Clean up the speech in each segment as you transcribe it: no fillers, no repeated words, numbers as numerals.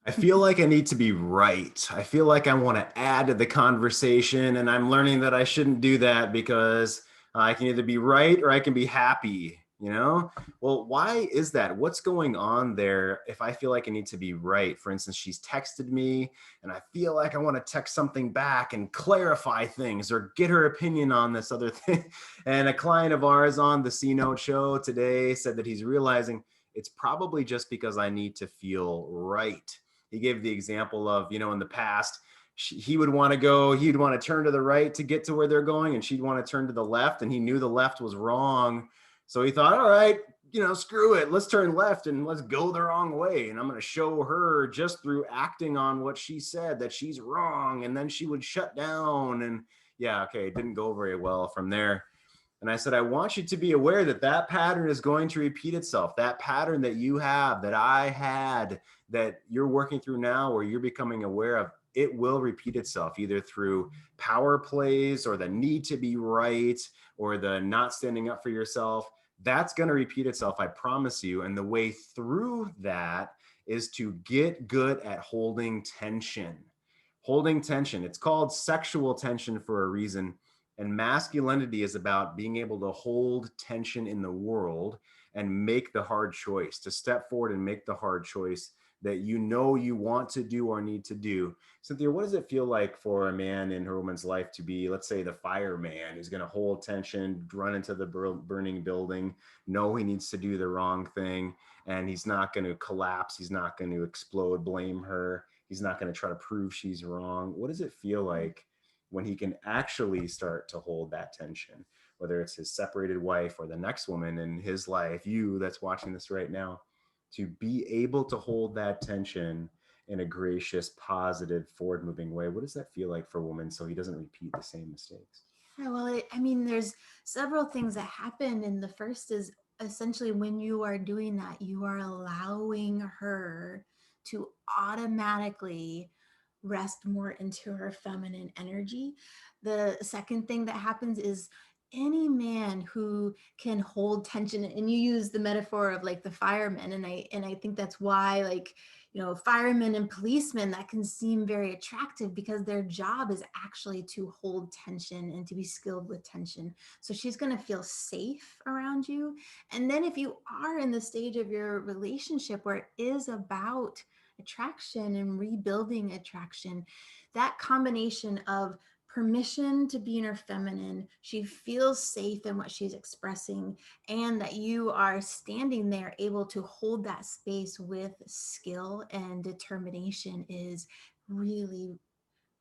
I feel like I need to be right. I feel like I want to add to the conversation, and I'm learning that I shouldn't do that because I can either be right or I can be happy, you know? Well, why is that? What's going on there if I feel like I need to be right? For instance, she's texted me and I feel like I want to text something back and clarify things or get her opinion on this other thing. And a client of ours on the C Note show today said that he's realizing it's probably just because I need to feel right. He gave the example of, in the past, he would want to go, he'd want to turn to the right to get to where they're going, and she'd want to turn to the left, and he knew the left was wrong. So he thought, all right, screw it. Let's turn left and let's go the wrong way. And I'm going to show her just through acting on what she said that she's wrong. And then she would shut down. And yeah, okay, it didn't go very well from there. And I said, I want you to be aware that that pattern is going to repeat itself. That pattern that you have, that I had, that you're working through now, or you're becoming aware of, it will repeat itself either through power plays or the need to be right or the not standing up for yourself. That's going to repeat itself, I promise you. And the way through that is to get good at holding tension. Holding tension. It's called sexual tension for a reason. And masculinity is about being able to hold tension in the world and make the hard choice, to step forward and make the hard choice that you want to do or need to do. Cynthia, what does it feel like for a man in her woman's life to be, let's say, the fireman who's going to hold tension, run into the burning building, know he needs to do the wrong thing, and he's not going to collapse, he's not going to explode, blame her, he's not going to try to prove she's wrong. What does it feel like when he can actually start to hold that tension, whether it's his separated wife or the next woman in his life, you that's watching this right now, to be able to hold that tension in a gracious, positive, forward moving way? What does that feel like for a woman so he doesn't repeat the same mistakes? Yeah, well, I mean, there's several things that happen. And the first is essentially when you are doing that, you are allowing her to automatically rest more into her feminine energy. The second thing that happens is any man who can hold tension, and you use the metaphor of like the firemen, and I think that's why, like, firemen and policemen, that can seem very attractive because their job is actually to hold tension and to be skilled with tension. So she's going to feel safe around you. And then if you are in the stage of your relationship where it is about attraction and rebuilding attraction, that combination of permission to be in her feminine, she feels safe in what she's expressing, and that you are standing there able to hold that space with skill and determination is really,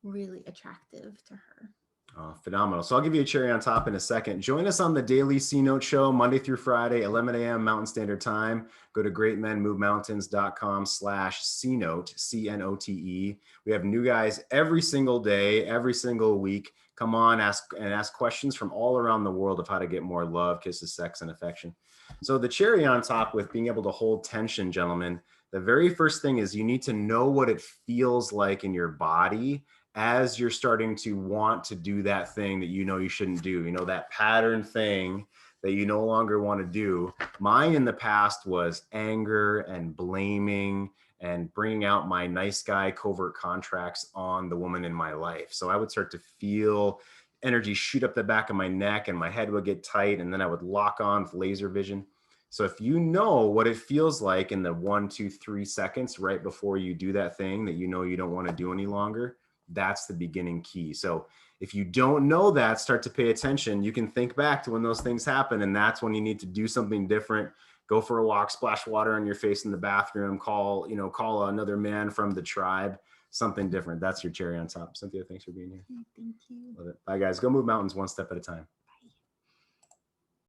really attractive to her. Oh, phenomenal. So I'll give you a cherry on top in a second. Join us on the daily C Note show, Monday through Friday, 11 a.m. Mountain Standard Time. Go to greatmenmovemountains.com/C Note, CNOTE. We have new guys every single day, every single week. Come on, ask questions from all around the world of how to get more love, kisses, sex, and affection. So the cherry on top with being able to hold tension, gentlemen, the very first thing is you need to know what it feels like in your body as you're starting to want to do that thing that you shouldn't do, that pattern thing that you no longer want to do. Mine in the past was anger and blaming and bringing out my nice guy covert contracts on the woman in my life. So I would start to feel energy shoot up the back of my neck and my head would get tight, and then I would lock on with laser vision. So if you know what it feels like in the 1, 2, 3 seconds right before you do that thing that you don't want to do any longer, that's the beginning key. So if you don't know that, start to pay attention. You can think back to when those things happen, and that's when you need to do something different. Go for a walk, splash water on your face in the bathroom, call another man from the tribe, something different. That's your cherry on top. Cynthia, thanks for being here. Okay, thank you. Love it. Bye guys. Go move mountains one step at a time.